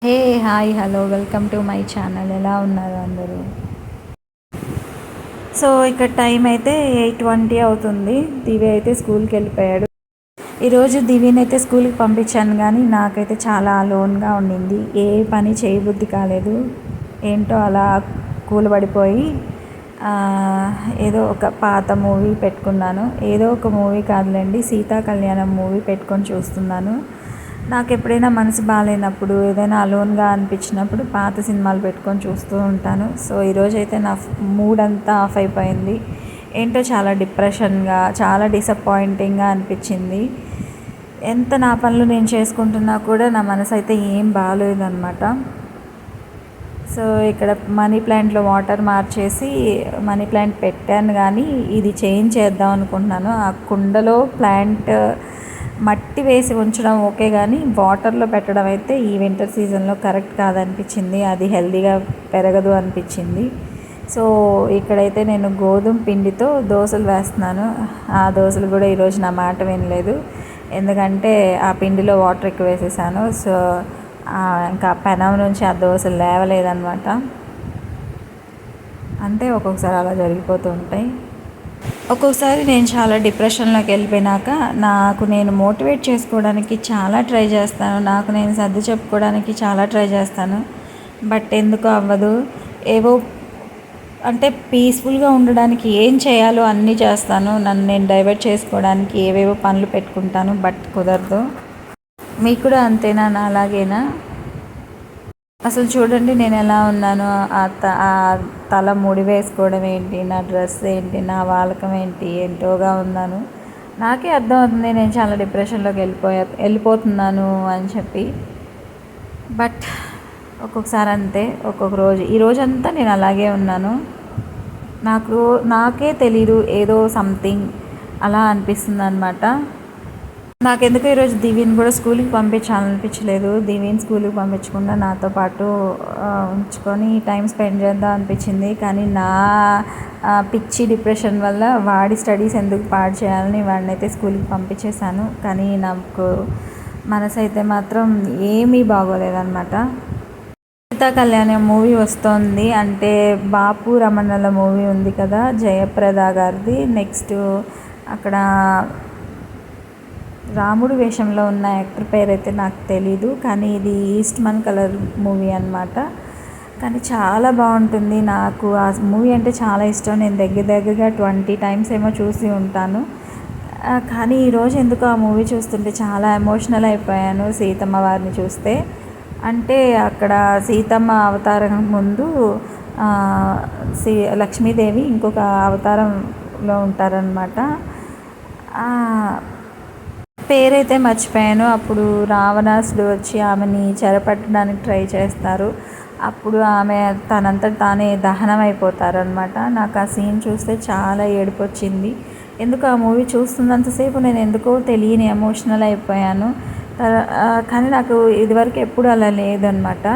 Hey hi hello welcome to my channel. ఎలా ఉన్నారు అందరూ? సో ఇక్కడ టైం అయితే 8:20 అవుతుంది. దివి అయితే స్కూల్కి వెళ్ళిపోయాడు. ఈరోజు దివిని అయితే స్కూల్కి పంపించాను, కానీ నాకైతే చాలా అలోన్గా ఉండింది. ఏ పని చేయబుద్ధి కాలేదు. ఏంటో అలా కూలబడిపోయి ఏదో ఒక పాత మూవీ పెట్టుకున్నాను. ఏదో ఒక మూవీ కాదులేండి, సీతా కళ్యాణం మూవీ పెట్టుకొని చూస్తున్నాను. నాకు ఎప్పుడైనా మనసు బాగాలేనప్పుడు, ఏదైనా అలోన్గా అనిపించినప్పుడు పాత సినిమాలు పెట్టుకొని చూస్తూ ఉంటాను. సో ఈరోజైతే నా మూడ్ అంతా ఆఫ్ అయిపోయింది. ఏంటో చాలా డిప్రెషన్గా, చాలా డిసప్పాయింటింగ్గా అనిపించింది. ఎంత నా పనులు నేను చేసుకుంటున్నా కూడా నా మనసు అయితే ఏం బాగాలేదన్నమాట. సో ఇక్కడ మనీ ప్లాంట్లో వాటర్ మార్చేసి మనీ ప్లాంట్ పెట్టాను, కానీ ఇది చేంజ్ చేద్దాం అనుకుంటున్నాను. ఆ కుండలో ప్లాంట్ మట్టి వేసి ఉంచడం ఓకే, కానీ వాటర్లో పెట్టడం అయితే ఈ వింటర్ సీజన్లో కరెక్ట్ కాదనిపించింది. అది హెల్తీగా పెరగదు అనిపించింది. సో ఇక్కడైతే నేను గోధుమ పిండితో దోశలు వేస్తున్నాను. ఆ దోశలు కూడా ఈరోజు నా మాట వినలేదు, ఎందుకంటే ఆ పిండిలో వాటర్ ఎక్కువ వేసేసాను. సో ఇంకా పెనం నుంచి ఆ దోశలు లేవలేదన్నమాట. అంతే, ఒక్కొక్కసారి అలా జరిగిపోతూ ఉంటాయి. ఒక్కొక్కసారి నేను చాలా డిప్రెషన్లోకి వెళ్ళిపోయినాక నాకు నేను మోటివేట్ చేసుకోవడానికి చాలా ట్రై చేస్తాను. నాకు నేను సర్ది చెప్పుకోవడానికి చాలా ట్రై చేస్తాను. బట్ ఎందుకు అవ్వదు. ఏవో అంటే పీస్ఫుల్గా ఉండడానికి ఏం చేయాలో అన్నీ చేస్తాను. నన్ను నేను డైవర్ట్ చేసుకోవడానికి ఏవేవో పనులు పెట్టుకుంటాను, బట్ కుదరదు. మీకు కూడా అంతేనా? నా అలాగేనా? అసలు చూడండి నేను ఎలా ఉన్నాను. ఆ తల ముడి వేసుకోవడం ఏంటి, నా డ్రెస్ ఏంటి, నా వాలకం ఏంటి, ఏంటోగా ఉన్నాను. నాకే అర్థమవుతుంది నేను చాలా డిప్రెషన్లోకి వెళ్ళిపోతున్నాను అని చెప్పి. బట్ ఒక్కొక్కసారి అంతే, ఒక్కొక్క రోజు. ఈ రోజంతా నేను అలాగే ఉన్నాను. నాకే తెలీదు, ఏదో సంథింగ్ అలా అనిపిస్తుంది అనమాట. నాకెందుకో ఈరోజు దివిని కూడా స్కూల్కి పంపించాలనిపించలేదు. దివిని స్కూల్కి పంపించకుండా నాతో పాటు ఉంచుకొని టైం స్పెండ్ చేద్దాం అనిపించింది. కానీ నా పిచ్చి డిప్రెషన్ వల్ల వాడి స్టడీస్ ఎందుకు పాడు చేయాలని వాడిని అయితే స్కూల్కి పంపించేశాను. కానీ నాకు మనసు అయితే మాత్రం ఏమీ బాగోలేదన్నమాట. సీతా కళ్యాణం మూవీ వస్తుంది అంటే బాపు రమణల మూవీ ఉంది కదా, జయప్రద గారిది. నెక్స్ట్ అక్కడ రాముడు వేషంలో ఉన్న యాక్టర్ పేరు అయితే నాకు తెలీదు, కానీ ఇది ఈస్ట్మన్ కలర్ మూవీ అనమాట. కానీ చాలా బాగుంటుంది. నాకు ఆ మూవీ అంటే చాలా ఇష్టం. నేను దగ్గరగా 20 టైమ్స్ ఏమో చూసి ఉంటాను. కానీ ఈరోజు ఎందుకు ఆ మూవీ చూస్తుంటే చాలా ఎమోషనల్ అయిపోయాను. సీతమ్మ వారిని చూస్తే, అంటే అక్కడ సీతమ్మ అవతారం ముందు లక్ష్మీదేవి ఇంకొక అవతారంలో ఉంటారనమాట. పేరైతే మర్చిపోయాను. అప్పుడు రావణాసుడు వచ్చి ఆమెని చెరపట్టడానికి ట్రై చేస్తారు. అప్పుడు ఆమె తనంతట తానే దహనం అయిపోతారనమాట. నాకు ఆ సీన్ చూస్తే చాలా ఏడుపు వచ్చింది. ఎందుకు ఆ మూవీ చూస్తున్నంతసేపు నేను ఎందుకో తెలియని ఎమోషనల్ అయిపోయాను. కానీ నాకు ఇదివరకు ఎప్పుడు అలా లేదనమాట.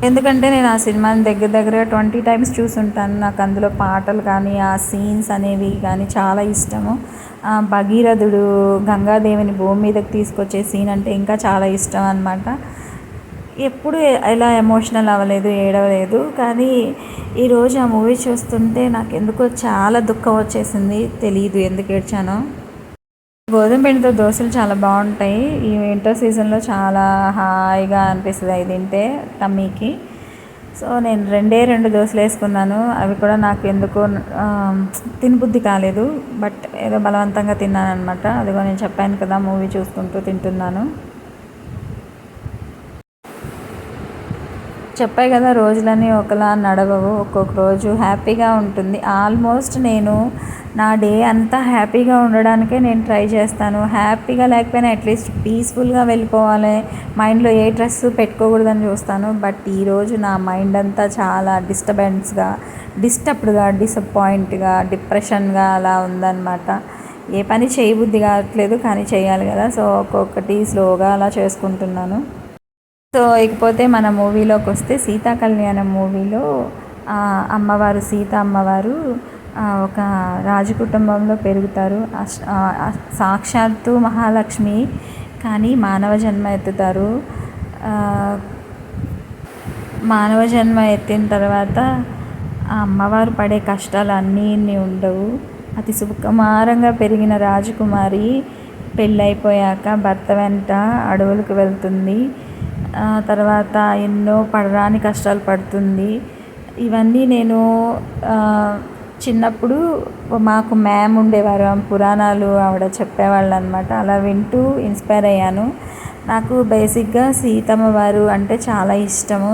ఎందుకంటే నేను ఆ సినిమాని దగ్గరగా 20 టైమ్స్ చూసుంటాను. నాకు అందులో పాటలు కానీ ఆ సీన్స్ అనేవి కానీ చాలా ఇష్టము. భగీరథుడు గంగాదేవిని భూమి మీదకి తీసుకొచ్చే సీన్ అంటే ఇంకా చాలా ఇష్టం అనమాట. ఎప్పుడు ఎలా ఎమోషనల్ అవ్వలేదు, ఏడవలేదు. కానీ ఈరోజు ఆ మూవీ చూస్తుంటే నాకు ఎందుకో చాలా దుఃఖం వచ్చేసింది. తెలియదు ఎందుకు ఏడ్చానో. గోధుమ పిండితో దోశలు చాలా బాగుంటాయి. ఈ వింటర్ సీజన్లో చాలా హాయిగా అనిపిస్తుంది అవి తింటే టమ్మీకి. సో నేను 2 దోశలు వేసుకున్నాను. అవి కూడా నాకు ఎందుకో తినబుద్ధి కాలేదు. బట్ ఏదో బలవంతంగా తిన్నాను అనమాట. అదిగో నేను చెప్పాను కదా, మూవీ చూసుకుంటూ తింటున్నాను. చెప్పాయి కదా, రోజులన్నీ ఒకలా నడవవు. ఒక్కొక్క రోజు హ్యాపీగా ఉంటుంది. ఆల్మోస్ట్ నేను నా డే అంతా హ్యాపీగా ఉండడానికే నేను ట్రై చేస్తాను. హ్యాపీగా లేకపోయినా అట్లీస్ట్ పీస్ఫుల్గా వెళ్ళిపోవాలి, మైండ్లో ఏ స్ట్రెస్ పెట్టుకోకూడదని చూస్తాను. బట్ ఈరోజు నా మైండ్ అంతా చాలా డిస్టర్బ్డ్గా, డిసప్పాయింట్గా, డిప్రెషన్గా అలా ఉందన్నమాట. ఏ పని చేయబుద్ధి కావట్లేదు, కానీ చేయాలి కదా. సో ఒక్కొక్కటి స్లోగా అలా చేసుకుంటున్నాను. సో ఇకపోతే మన మూవీలోకి వస్తే, సీతా కళ్యాణం మూవీలో అమ్మవారు సీత అమ్మవారు ఒక రాజు కుటుంబంలో పెరుగుతారు. సాక్షాత్తు మహాలక్ష్మి, కానీ మానవ జన్మ ఎత్తుతారు. మానవ జన్మ ఎత్తిన తర్వాత ఆ అమ్మవారు పడే కష్టాలు అన్నీ ఇన్ని ఉండవు. అతి సుకుమారంగా పెరిగిన రాజకుమారి పెళ్ళైపోయాక భర్త వెంట అడవులకు వెళ్తుంది. తర్వాత ఎన్నో పడరాని కష్టాలు పడుతుంది. ఇవన్నీ నేను చిన్నప్పుడు మాకు మ్యామ్ ఉండేవారు, పురాణాలు ఆవిడ చెప్పేవాళ్ళు అనమాట. అలా వింటూ ఇన్స్పైర్ అయ్యాను. నాకు బేసిక్గా సీతమ్మ వారు అంటే చాలా ఇష్టము.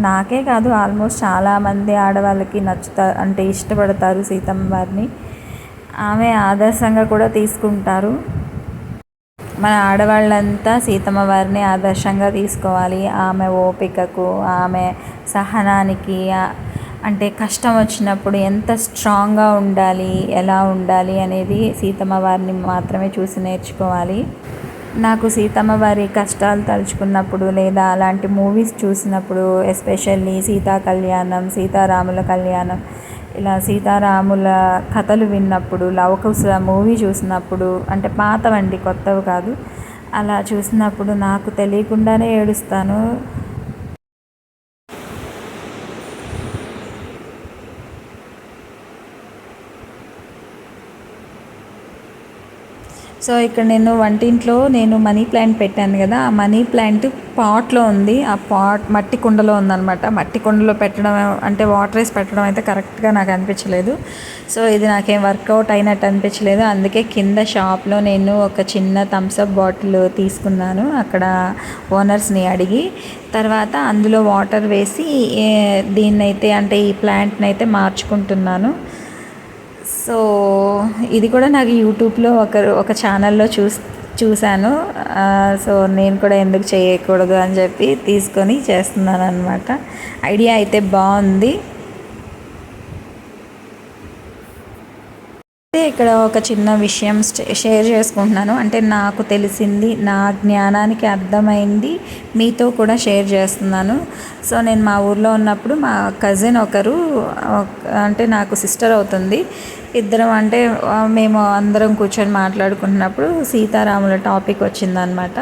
నాకే కాదు, ఆల్మోస్ట్ చాలామంది ఆడవాళ్ళకి అంటే ఇష్టపడతారు సీతమ్మ వారిని. ఆమె ఆదర్శంగా కూడా తీసుకుంటారు. మన ఆడవాళ్ళంతా సీతమ్మ వారిని ఆదర్శంగా తీసుకోవాలి. ఆమె ఓపికకు, ఆమె సహనానికి, అంటే కష్టం వచ్చినప్పుడు ఎంత స్ట్రాంగ్గా ఉండాలి, ఎలా ఉండాలి అనేది సీతమ్మ వారిని మాత్రమే చూసి నేర్చుకోవాలి. నాకు సీతమ్మ వారి కష్టాలు తలుచుకున్నప్పుడు లేదా అలాంటి మూవీస్ చూసినప్పుడు, ఎస్పెషల్లీ సీతా కళ్యాణం, సీతారాముల కళ్యాణం, ఇలా సీతారాముల కథలు విన్నప్పుడు, లవకుశ మూవీ చూసినప్పుడు, అంటే పాతవండి, కొత్తవి కాదు, అలా చూసినప్పుడు నాకు తెలియకుండానే ఏడుస్తాను. సో ఇక్కడ నేను వంటింట్లో మనీ ప్లాంట్ పెట్టాను కదా, ఆ మనీ ప్లాంట్ పాట్లో ఉంది. ఆ పాట్ మట్టి కుండలో ఉందన్నమాట. మట్టి కుండలో పెట్టడం అంటే వాటర్ వేసి పెట్టడం అయితే కరెక్ట్గా నాకు అనిపించలేదు. సో ఇది నాకేం వర్కౌట్ అయినట్టు అనిపించలేదు. అందుకే కింద షాప్లో నేను ఒక చిన్న థమ్స్అప్ బాటిల్ తీసుకున్నాను అక్కడ ఓనర్స్ని అడిగి. తర్వాత అందులో వాటర్ వేసి దీన్నైతే, అంటే ఈ ప్లాంట్ని అయితే మార్చుకుంటున్నాను. సో ఇది కూడా నాకు యూట్యూబ్లో ఒక ఛానల్లో చూశాను. సో నేను కూడా ఎందుకు చేయకూడదు అని చెప్పి తీసుకొని చేస్తున్నాను అనమాట. ఐడియా అయితే బాగుంది. ఇక్కడ ఒక చిన్న విషయం షేర్ చేసుకుంటున్నాను. అంటే నాకు తెలిసింది, నా జ్ఞానానికి అర్థమైంది మీతో కూడా షేర్ చేస్తున్నాను. సో నేను మా ఊర్లో ఉన్నప్పుడు మా కజిన్ ఒకరు, అంటే నాకు సిస్టర్ అవుతుంది, ఇద్దరం, అంటే మేము అందరం కూర్చొని మాట్లాడుకుంటున్నప్పుడు సీతారాముల టాపిక్ వచ్చిందనమాట.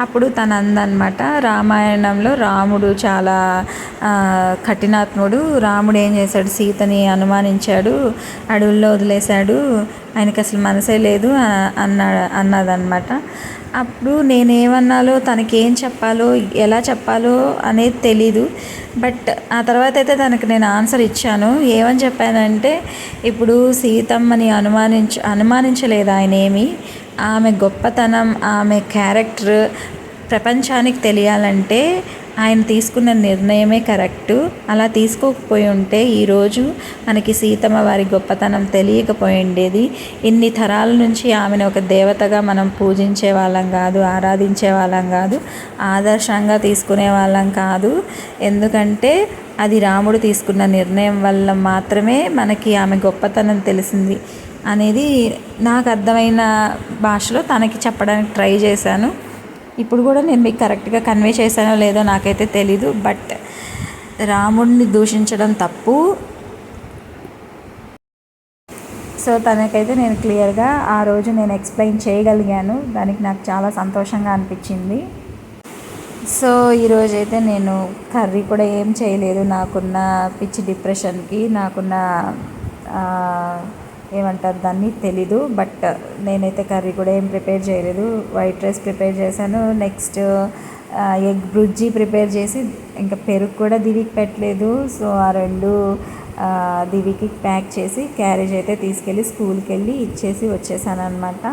అప్పుడు తను అందనమాట, రామాయణంలో రాముడు చాలా కఠినాత్ముడు. రాముడు ఏం చేశాడు, సీతని అనుమానించాడు, అడవుల్లో వదిలేశాడు, ఆయనకి అసలు మనసే లేదు అన్నదనమాట. అప్పుడు నేనేమన్నాలో, తనకేం చెప్పాలో, ఎలా చెప్పాలో అనేది తెలీదు. బట్ ఆ తర్వాత అయితే తనకి నేను ఆన్సర్ ఇచ్చాను. ఏమని చెప్పానంటే, ఇప్పుడు సీతమ్మని అనుమానించలేదు ఆయన ఏమి. ఆమె గొప్పతనం, ఆమె క్యారెక్టర్ ప్రపంచానికి తెలియాలంటే ఆయన తీసుకున్న నిర్ణయమే కరెక్టు. అలా తీసుకోకపోయి ఉంటే ఈరోజు మనకి సీతమ్మ వారి గొప్పతనం తెలియకపోయిండేది. ఇన్ని తరాల నుంచి ఆమెను ఒక దేవతగా మనం పూజించే వాళ్ళం కాదు, ఆరాధించే వాళ్ళం కాదు, ఆదర్శంగా తీసుకునే వాళ్ళం కాదు. ఎందుకంటే అది రాముడు తీసుకున్న నిర్ణయం వల్ల మాత్రమే మనకి ఆమె గొప్పతనం తెలిసింది అనేది నాకు అర్థమైన భాషలో తనకి చెప్పడానికి ట్రై చేశాను. ఇప్పుడు కూడా నేను మీకు కరెక్ట్గా కన్వే చేశానో లేదో నాకైతే తెలీదు. బట్ రాముడిని దూషించడం తప్పు. సో తనకైతే నేను క్లియర్గా ఆ రోజు నేను ఎక్స్ప్లెయిన్ చేయగలిగాను. దానికి నాకు చాలా సంతోషంగా అనిపించింది. సో ఈరోజైతే నేను కర్రీ కూడా ఏం చేయలేదు. నాకున్న పిచ్చి డిప్రెషన్కి, నాకున్న ఏమంటారు దాన్ని తెలీదు. బట్ నేనైతే కర్రీ కూడా ఏం ప్రిపేర్ చేయలేదు. వైట్ రైస్ ప్రిపేర్ చేశాను. నెక్స్ట్ ఎగ్ బ్రుజ్జీ ప్రిపేర్ చేసి, ఇంకా పెరుగు కూడా దివికి పెట్టలేదు. సో ఆ రెండు దివికి ప్యాక్ చేసి క్యారేజ్ అయితే తీసుకెళ్ళి స్కూల్కి వెళ్ళి ఇచ్చేసి వచ్చేసాను అనమాట.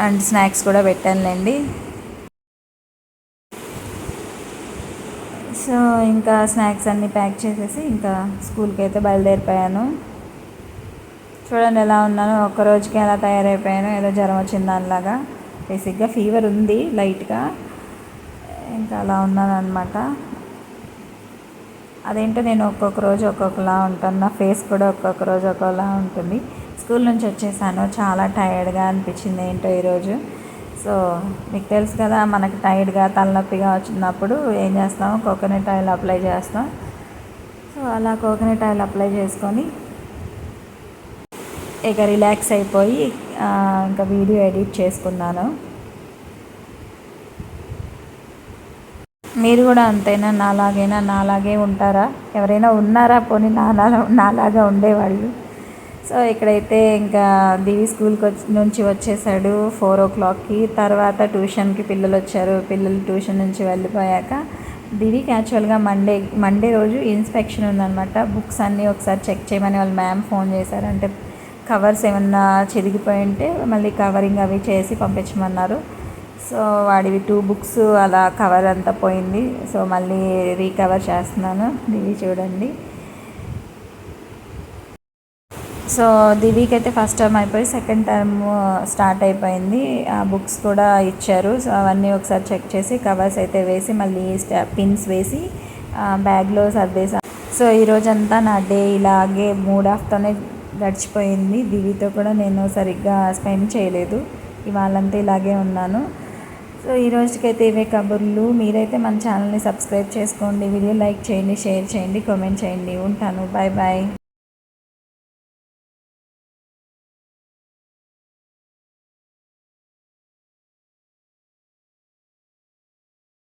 అండ్ స్నాక్స్ కూడా పెట్టానులేండి. సో ఇంకా స్నాక్స్ అన్నీ ప్యాక్ చేసేసి ఇంకా స్కూల్కి అయితే బయలుదేరిపోయాను. చూడండి ఎలా ఉన్నాను, ఒక్కరోజుకి ఎలా తయారైపోయాను, ఏదో జ్వరం వచ్చిన దానిలాగా. బేసిక్గా ఫీవర్ ఉంది లైట్గా, ఇంకా అలా ఉన్నాను అనమాట. అదేంటో నేను ఒక్కొక్క రోజు ఒక్కొక్కలా ఉంటాను. నా ఫేస్ కూడా ఒక్కొక్క రోజు ఒక్కొక్కలా ఉంటుంది. స్కూల్ నుంచి వచ్చేసాను, చాలా టైర్డ్గా అనిపించింది ఏంటో ఈరోజు. సో మీకు తెలుసు కదా, మనకి టైర్డ్గా తలనొప్పిగా వచ్చినప్పుడు ఏం చేస్తాము, కోకోనట్ ఆయిల్ అప్లై చేస్తాం. సో అలా కోకోనట్ ఆయిల్ అప్లై చేసుకొని ఇక రిలాక్స్ అయిపోయి ఇంకా వీడియో ఎడిట్ చేసుకున్నాను. మీరు కూడా అంతేనా? నాలాగే ఉంటారా? ఎవరైనా ఉన్నారా పోనీ నాలాగా ఉండేవాళ్ళు? సో ఇక్కడైతే ఇంకా దివి స్కూల్కి నుంచి వచ్చేసాడు 4 o'clockకి. తర్వాత ట్యూషన్కి పిల్లలు వచ్చారు. పిల్లలు ట్యూషన్ నుంచి వెళ్ళిపోయాక దివికి యాక్చువల్గా మండే రోజు ఇన్స్పెక్షన్ ఉందన్నమాట. బుక్స్ అన్నీ ఒకసారి చెక్ చేయమని వాళ్ళ మ్యామ్ ఫోన్ చేశారు. అంటే కవర్స్ ఏమన్నా చిరిగిపోయి ఉంటే మళ్ళీ కవరింగ్ అవి చేసి పంపించమన్నారు. సో వాడివి 2 బుక్స్ అలా కవర్ అంతా పోయింది. సో మళ్ళీ రీకవర్ చేస్తున్నాను. దివి చూడండి. సో దివికి అయితే ఫస్ట్ టర్మ్ అయిపోయి సెకండ్ టర్మ్ స్టార్ట్ అయిపోయింది. ఆ బుక్స్ కూడా ఇచ్చారు. సో అవన్నీ ఒకసారి చెక్ చేసి కవర్స్ అయితే వేసి మళ్ళీ పిన్స్ వేసి బ్యాగ్లో సర్దేశాను. సో ఈరోజంతా నా డే ఇలాగే మూడ్ ఆఫ్తోనే గడిచిపోయింది. దివితో కూడా నేను సరిగ్గా స్పెండ్ చేయలేదు. ఇవాళంతా ఇలాగే ఉన్నాను. సో ఈ రోజుకైతే ఇవే కబుర్లు. మీరైతే మన ఛానల్ని సబ్స్క్రైబ్ చేసుకోండి, వీడియో లైక్ చేయండి, షేర్ చేయండి, కామెంట్ చేయండి. ఉంటాను. Bye bye.